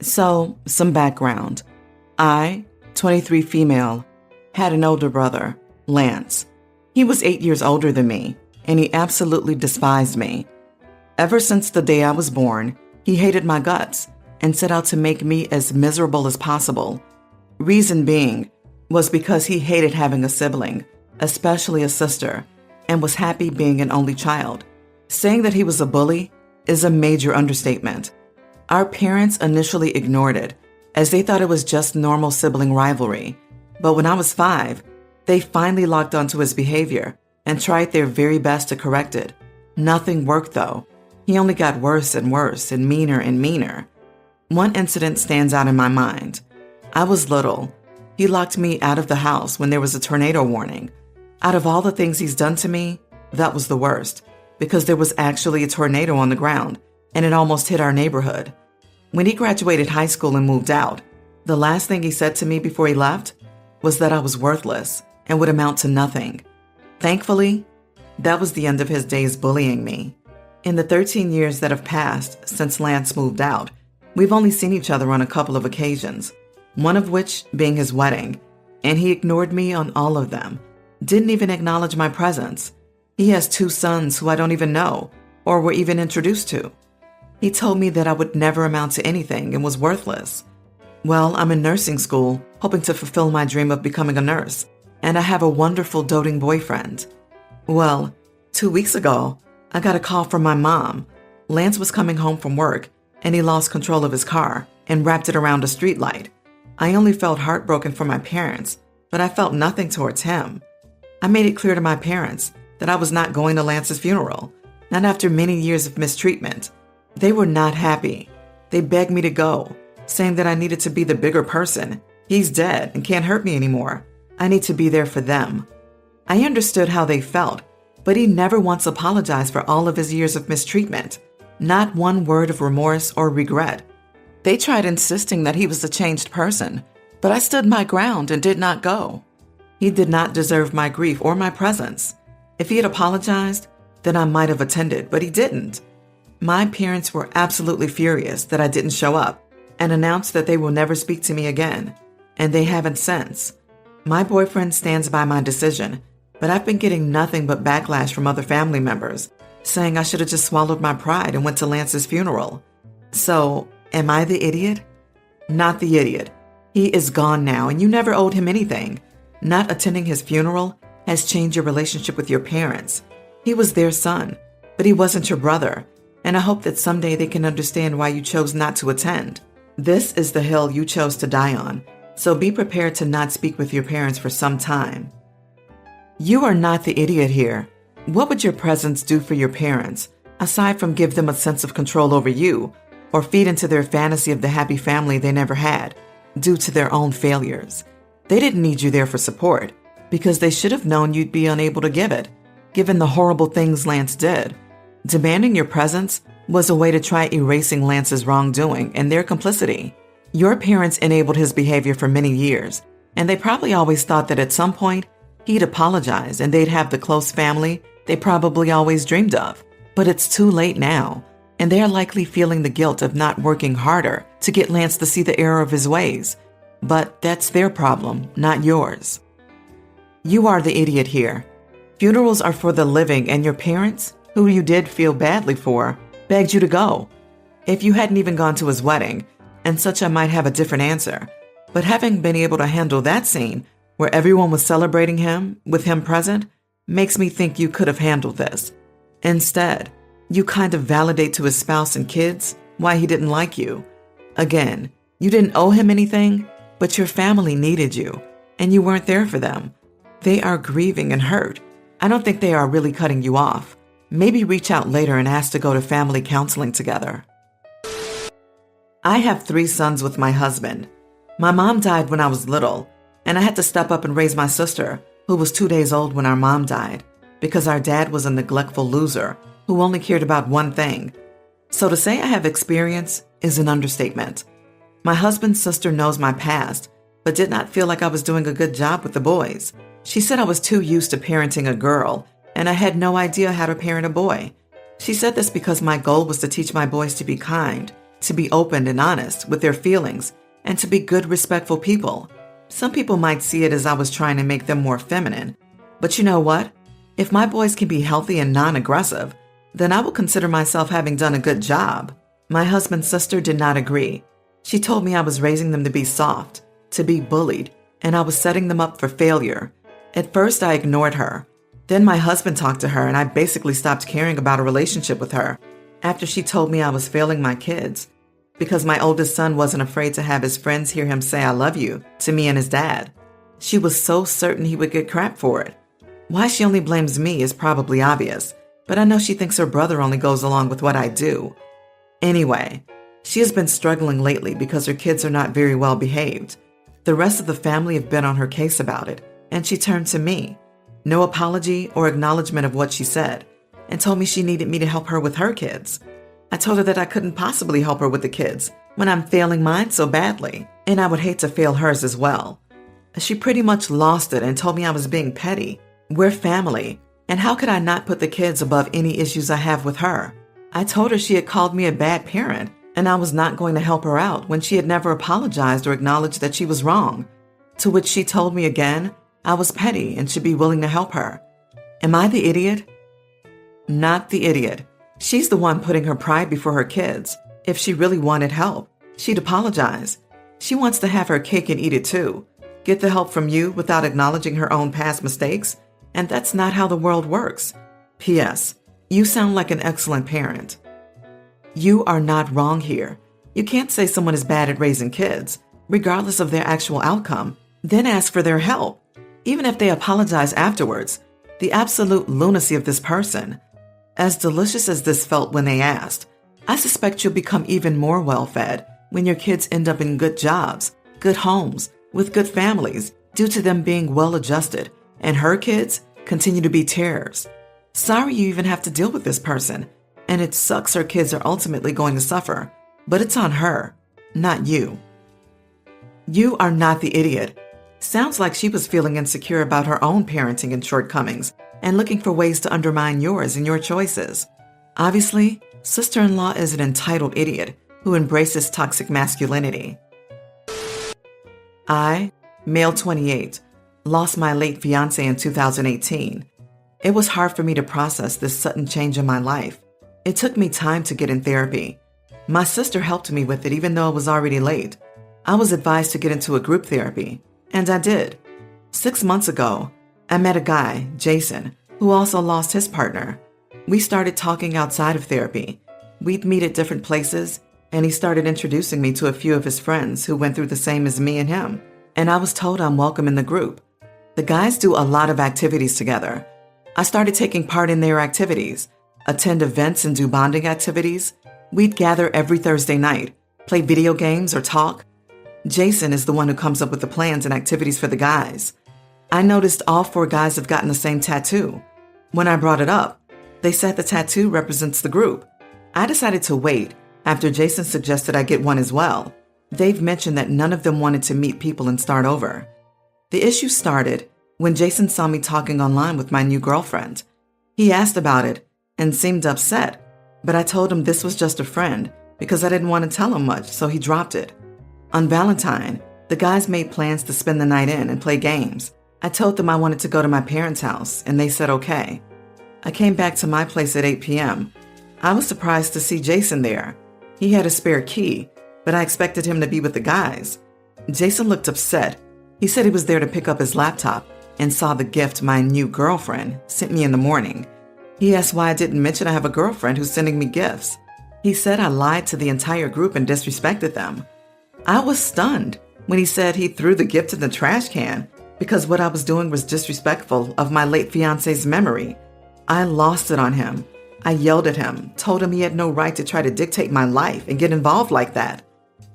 So, some background. I, 23 female, had an older brother, Lance. He was 8 years older than me, and he absolutely despised me. Ever since the day I was born, he hated my guts and set out to make me as miserable as possible. Reason being was because he hated having a sibling, especially a sister, and was happy being an only child. Saying that he was a bully is a major understatement. Our parents initially ignored it, as they thought it was just normal sibling rivalry. But when I was 5, they finally locked onto his behavior and tried their very best to correct it. Nothing worked though. He only got worse and worse and meaner. One incident stands out in my mind. I was little. He locked me out of the house when there was a tornado warning. Out of all the things he's done to me, that was the worst, because there was actually a tornado on the ground, and it almost hit our neighborhood. When he graduated high school and moved out, the last thing he said to me before he left was that I was worthless and would amount to nothing. Thankfully, that was the end of his days bullying me. In the 13 years that have passed since Lance moved out, we've only seen each other on a couple of occasions, one of which being his wedding, and he ignored me on all of them, didn't even acknowledge my presence. He has 2 sons who I don't even know or were even introduced to. He told me that I would never amount to anything and was worthless. Well, I'm in nursing school, hoping to fulfill my dream of becoming a nurse, and I have a wonderful doting boyfriend. Well, 2 weeks ago, I got a call from my mom. Lance was coming home from work, and he lost control of his car and wrapped it around a streetlight. I only felt heartbroken for my parents, but I felt nothing towards him. I made it clear to my parents that I was not going to Lance's funeral, not after many years of mistreatment. They were not happy. They begged me to go, saying that I needed to be the bigger person. He's dead and can't hurt me anymore. I need to be there for them. I understood how they felt, but he never once apologized for all of his years of mistreatment. Not one word of remorse or regret. They tried insisting that he was a changed person, but I stood my ground and did not go. He did not deserve my grief or my presence. If he had apologized, then I might have attended, but he didn't. My parents were absolutely furious that I didn't show up and announced that they will never speak to me again, and they haven't since. My boyfriend stands by my decision, but I've been getting nothing but backlash from other family members, saying I should have just swallowed my pride and went to Lance's funeral. So, am I the idiot? Not the idiot. He is gone now, and you never owed him anything. Not attending his funeral has changed your relationship with your parents. He was their son, but he wasn't your brother, and I hope that someday they can understand why you chose not to attend. This is the hill you chose to die on, so be prepared to not speak with your parents for some time. You are not the idiot here. What would your presence do for your parents, aside from give them a sense of control over you, or feed into their fantasy of the happy family they never had, due to their own failures? They didn't need you there for support, because they should have known you'd be unable to give it, given the horrible things Lance did. Demanding your presence was a way to try erasing Lance's wrongdoing and their complicity. Your parents enabled his behavior for many years, and they probably always thought that at some point he'd apologize and they'd have the close family they probably always dreamed of. But it's too late now, and they are likely feeling the guilt of not working harder to get Lance to see the error of his ways. But that's their problem, not yours. You are the idiot here. Funerals are for the living, and your parents, who you did feel badly for, begged you to go. If you hadn't even gone to his wedding, and such I might have a different answer, but having been able to handle that scene where everyone was celebrating him, with him present, makes me think you could have handled this. Instead, you kind of validate to his spouse and kids why he didn't like you. Again, you didn't owe him anything, but your family needed you, and you weren't there for them. They are grieving and hurt. I don't think they are really cutting you off. Maybe reach out later and ask to go to family counseling together. I have 3 sons with my husband. My mom died when I was little, and I had to step up and raise my sister, who was 2 days old when our mom died, because our dad was a neglectful loser who only cared about one thing. So to say I have experience is an understatement. My husband's sister knows my past, but did not feel like I was doing a good job with the boys. She said I was too used to parenting a girl, and I had no idea how to parent a boy. She said this because my goal was to teach my boys to be kind, to be open and honest with their feelings, and to be good, respectful people. Some people might see it as I was trying to make them more feminine. But you know what? If my boys can be healthy and non-aggressive, then I will consider myself having done a good job. My husband's sister did not agree. She told me I was raising them to be soft, to be bullied, and I was setting them up for failure. At first, I ignored her. Then my husband talked to her, and I basically stopped caring about a relationship with her after she told me I was failing my kids because my oldest son wasn't afraid to have his friends hear him say I love you to me and his dad. She was so certain he would get crap for it. Why she only blames me is probably obvious, but I know she thinks her brother only goes along with what I do. Anyway, she has been struggling lately because her kids are not very well behaved. The rest of the family have been on her case about it, and she turned to me. No apology or acknowledgement of what she said, and told me she needed me to help her with her kids. I told her that I couldn't possibly help her with the kids when I'm failing mine so badly, and I would hate to fail hers as well. She pretty much lost it and told me I was being petty. We're family, and how could I not put the kids above any issues I have with her? I told her she had called me a bad parent, and I was not going to help her out when she had never apologized or acknowledged that she was wrong. To which she told me again I was petty and should be willing to help her. Am I the idiot? Not the idiot. She's the one putting her pride before her kids. If she really wanted help, she'd apologize. She wants to have her cake and eat it too. Get the help from you without acknowledging her own past mistakes, and that's not how the world works. P.S. You sound like an excellent parent. You are not wrong here. You can't say someone is bad at raising kids, regardless of their actual outcome, then ask for their help. Even if they apologize afterwards, the absolute lunacy of this person. As delicious as this felt when they asked, I suspect you'll become even more well-fed when your kids end up in good jobs, good homes, with good families, due to them being well-adjusted, and her kids continue to be terrors. Sorry you even have to deal with this person, and it sucks her kids are ultimately going to suffer, but it's on her, not you. You are not the idiot. Sounds like she was feeling insecure about her own parenting and shortcomings and looking for ways to undermine yours and your choices. Obviously, sister-in-law is an entitled idiot who embraces toxic masculinity. I, male 28, lost my late fiancé in 2018. It was hard for me to process this sudden change in my life. It took me time to get in therapy. My sister helped me with it even though it was already late. I was advised to get into a group therapy, and I did. 6 months ago, I met a guy, Jason, who also lost his partner. We started talking outside of therapy. We'd meet at different places, and he started introducing me to a few of his friends who went through the same as me and him, and I was told I'm welcome in the group. The guys do a lot of activities together. I started taking part in their activities, attend events and do bonding activities. We'd gather every Thursday night, play video games or talk. Jason is the one who comes up with the plans and activities for the guys. I noticed all 4 guys have gotten the same tattoo. When I brought it up, they said the tattoo represents the group. I decided to wait after Jason suggested I get one as well. They've mentioned that none of them wanted to meet people and start over. The issue started when Jason saw me talking online with my new girlfriend. He asked about it and seemed upset, but I told him this was just a friend because I didn't want to tell him much, so he dropped it. On Valentine, the guys made plans to spend the night in and play games. I told them I wanted to go to my parents' house, and they said okay. I came back to my place at 8 p.m. I was surprised to see Jason there. He had a spare key, but I expected him to be with the guys. Jason looked upset. He said he was there to pick up his laptop and saw the gift my new girlfriend sent me in the morning. He asked why I didn't mention I have a girlfriend who's sending me gifts. He said I lied to the entire group and disrespected them. I was stunned when he said he threw the gift in the trash can because what I was doing was disrespectful of my late fiancé's memory. I lost it on him. I yelled at him, told him he had no right to try to dictate my life and get involved like that.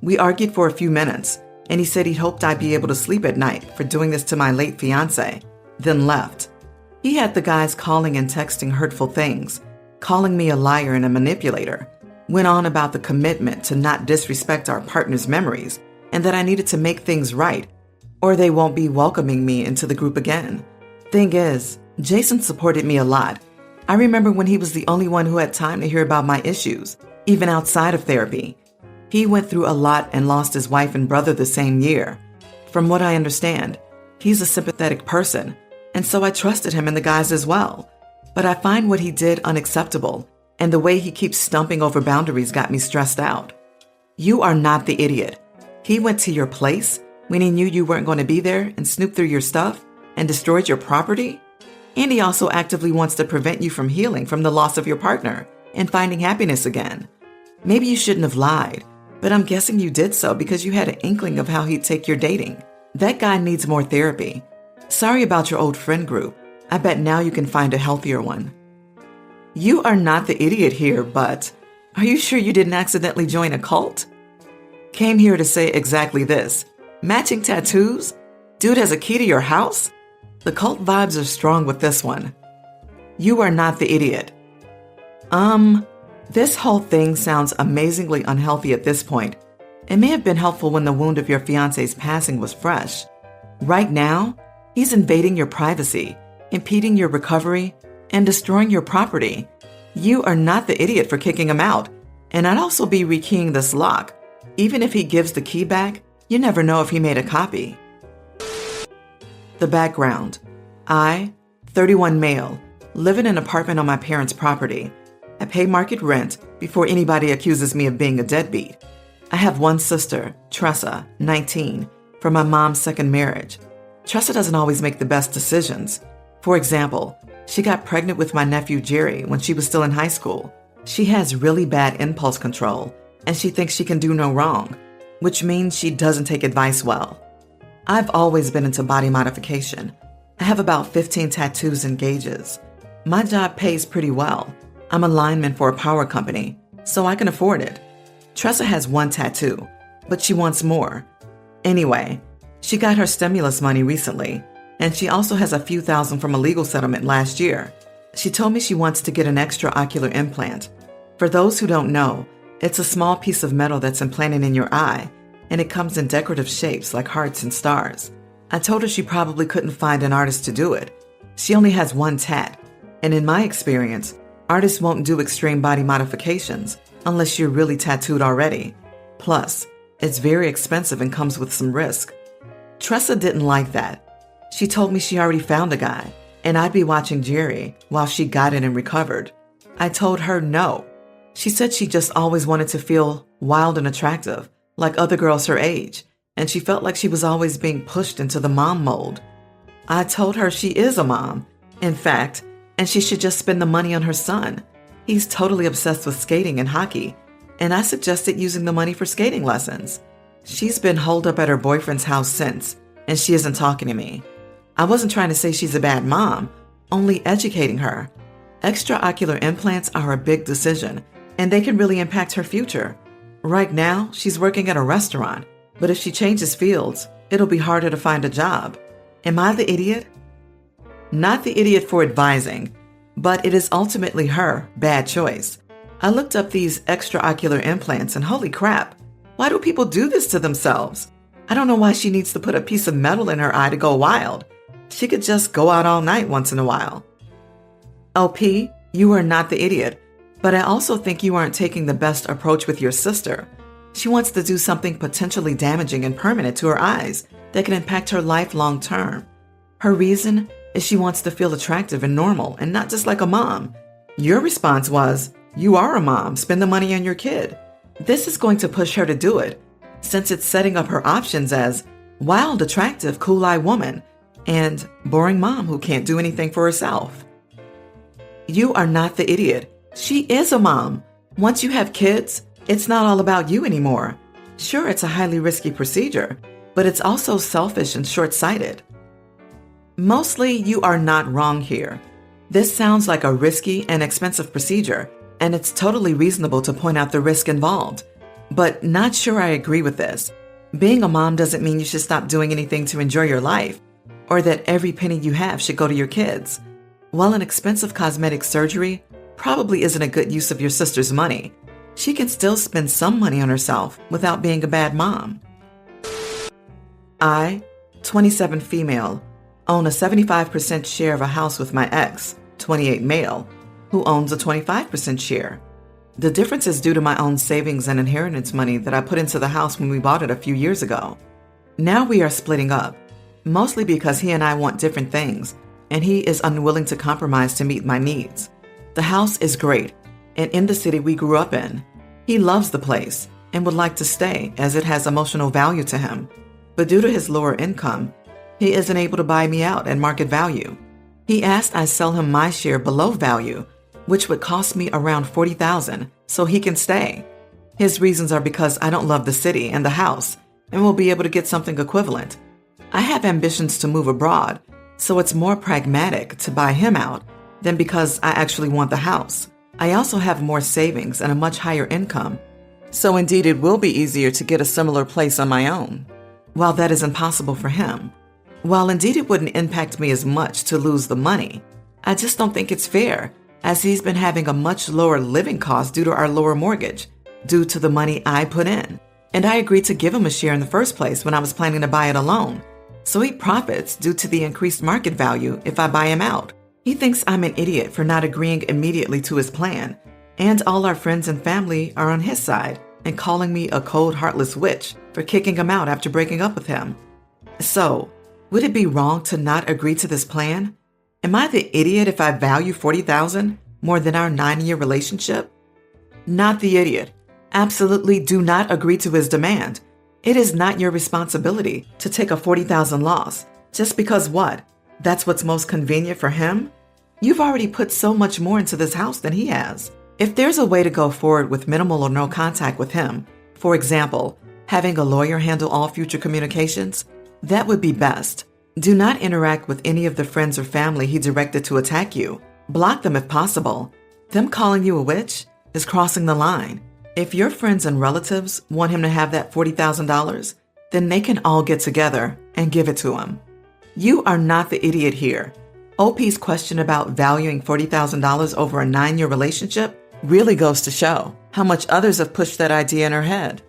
We argued for a few minutes, and he said he hoped I'd be able to sleep at night for doing this to my late fiancé, then left. He had the guys calling and texting hurtful things, calling me a liar and a manipulator, went on about the commitment to not disrespect our partner's memories and that I needed to make things right or they won't be welcoming me into the group again. Thing is, Jason supported me a lot. I remember when he was the only one who had time to hear about my issues, even outside of therapy. He went through a lot and lost his wife and brother the same year. From what I understand, he's a sympathetic person, and so I trusted him and the guys as well. But I find what he did unacceptable, and the way he keeps stumping over boundaries got me stressed out. You are not the idiot. He went to your place when he knew you weren't going to be there and snooped through your stuff and destroyed your property? And he also actively wants to prevent you from healing from the loss of your partner and finding happiness again. Maybe you shouldn't have lied, but I'm guessing you did so because you had an inkling of how he'd take your dating. That guy needs more therapy. Sorry about your old friend group. I bet now you can find a healthier one. You are not the idiot here, but are you sure you didn't accidentally join a cult? Came here to say exactly this. Matching tattoos? Dude has a key to your house? The cult vibes are strong with this one. You are not the idiot. This whole thing sounds amazingly unhealthy at this point. It may have been helpful when the wound of your fiance's passing was fresh. Right now, he's invading your privacy, impeding your recovery, and destroying your property. You are not the idiot for kicking him out, and I'd also be rekeying this lock. Even if he gives the key back, you never know if he made a copy. The background. I, 31 male, live in an apartment on my parents' property. I pay market rent before anybody accuses me of being a deadbeat. I have one sister, Tressa, 19, from my mom's second marriage. Tressa doesn't always make the best decisions. For example, she got pregnant with my nephew Jerry when she was still in high school. She has really bad impulse control, and she thinks she can do no wrong, which means she doesn't take advice well. I've always been into body modification. I have about 15 tattoos and gauges. My job pays pretty well. I'm a lineman for a power company, so I can afford it. Tressa has one tattoo, but she wants more. Anyway, she got her stimulus money recently, and she also has a few thousand from a legal settlement last year. She told me she wants to get an extraocular implant. For those who don't know, it's a small piece of metal that's implanted in your eye, and it comes in decorative shapes like hearts and stars. I told her she probably couldn't find an artist to do it. She only has one tat, and in my experience, artists won't do extreme body modifications unless you're really tattooed already. Plus, it's very expensive and comes with some risk. Tressa didn't like that. She told me she already found a guy, and I'd be watching Jerry while she got it and recovered. I told her no. She said she just always wanted to feel wild and attractive, like other girls her age, and she felt like she was always being pushed into the mom mold. I told her she is a mom, in fact, and she should just spend the money on her son. He's totally obsessed with skating and hockey, and I suggested using the money for skating lessons. She's been holed up at her boyfriend's house since, and she isn't talking to me. I wasn't trying to say she's a bad mom, only educating her. Extraocular implants are a big decision, and they can really impact her future. Right now, she's working at a restaurant, but if she changes fields, it'll be harder to find a job. Am I the idiot? Not the idiot for advising, but it is ultimately her bad choice. I looked up these extraocular implants and holy crap, why do people do this to themselves? I don't know why she needs to put a piece of metal in her eye to go wild. She could just go out all night once in a while. LP, you are not the idiot, but I also think you aren't taking the best approach with your sister. She wants to do something potentially damaging and permanent to her eyes that can impact her life long term. Her reason is she wants to feel attractive and normal and not just like a mom. Your response was, you are a mom, spend the money on your kid. This is going to push her to do it, since it's setting up her options as wild, attractive, cool-eyed woman and boring mom who can't do anything for herself. You are not the idiot. She is a mom. Once you have kids, it's not all about you anymore. Sure, it's a highly risky procedure, but it's also selfish and short-sighted. Mostly, you are not wrong here. This sounds like a risky and expensive procedure, and it's totally reasonable to point out the risk involved. But not sure I agree with this. Being a mom doesn't mean you should stop doing anything to enjoy your life, or that every penny you have should go to your kids. While an expensive cosmetic surgery probably isn't a good use of your sister's money, she can still spend some money on herself without being a bad mom. I, 27 female, own a 75% share of a house with my ex, 28 male, who owns a 25% share. The difference is due to my own savings and inheritance money that I put into the house when we bought it a few years ago. Now we are splitting up, mostly because he and I want different things, and he is unwilling to compromise to meet my needs. The house is great, and in the city we grew up in. He loves the place and would like to stay as it has emotional value to him. But due to his lower income, he isn't able to buy me out at market value. He asked I sell him my share below value, which would cost me around $40,000, so he can stay. His reasons are because I don't love the city and the house and will be able to get something equivalent. I have ambitions to move abroad, so it's more pragmatic to buy him out than because I actually want the house. I also have more savings and a much higher income, so indeed it will be easier to get a similar place on my own. While that is impossible for him, while indeed it wouldn't impact me as much to lose the money, I just don't think it's fair, as he's been having a much lower living cost due to our lower mortgage, due to the money I put in. And I agreed to give him a share in the first place when I was planning to buy it alone. So he profits due to the increased market value if I buy him out. He thinks I'm an idiot for not agreeing immediately to his plan, and all our friends and family are on his side and calling me a cold, heartless witch for kicking him out after breaking up with him. So, would it be wrong to not agree to this plan? Am I the idiot if I value $40,000 more than our 9-year relationship? Not the idiot. Absolutely do not agree to his demand. It is not your responsibility to take a $40,000 loss just because what? That's what's most convenient for him? You've already put so much more into this house than he has. If there's a way to go forward with minimal or no contact with him, for example, having a lawyer handle all future communications, that would be best. Do not interact with any of the friends or family he directed to attack you. Block them if possible. Them calling you a witch is crossing the line. If your friends and relatives want him to have that $40,000, then they can all get together and give it to him. You are not the idiot here. OP's question about valuing $40,000 over a 9-year relationship really goes to show how much others have pushed that idea in her head.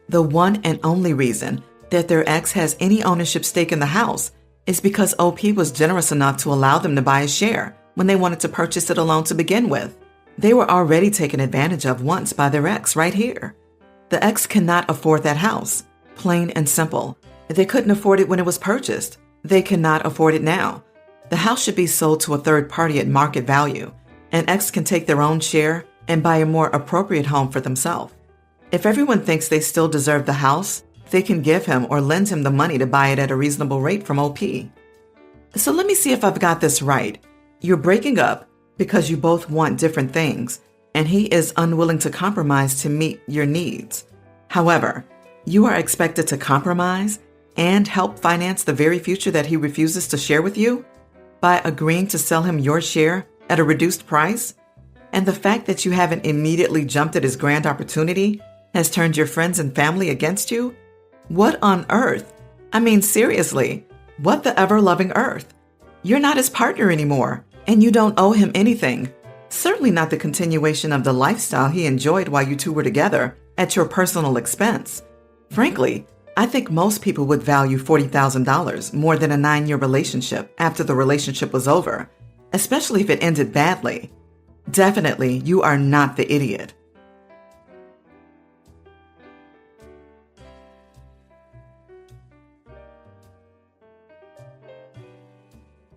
The one and only reason that their ex has any ownership stake in the house is because OP was generous enough to allow them to buy a share when they wanted to purchase it alone to begin with. They were already taken advantage of once by their ex right here. The ex cannot afford that house, plain and simple. They couldn't afford it when it was purchased. They cannot afford it now. The house should be sold to a third party at market value, and ex can take their own share and buy a more appropriate home for themselves. If everyone thinks they still deserve the house, they can give him or lend him the money to buy it at a reasonable rate from OP. So let me see if I've got this right. You're breaking up because you both want different things, and he is unwilling to compromise to meet your needs. However, you are expected to compromise and help finance the very future that he refuses to share with you by agreeing to sell him your share at a reduced price? And the fact that you haven't immediately jumped at his grand opportunity has turned your friends and family against you? What on earth? I mean, seriously, what the ever-loving earth? You're not his partner anymore, and you don't owe him anything. Certainly not the continuation of the lifestyle he enjoyed while you two were together at your personal expense. Frankly, I think most people would value $40,000 more than a 9-year relationship after the relationship was over, especially if it ended badly. Definitely, you are not the idiot.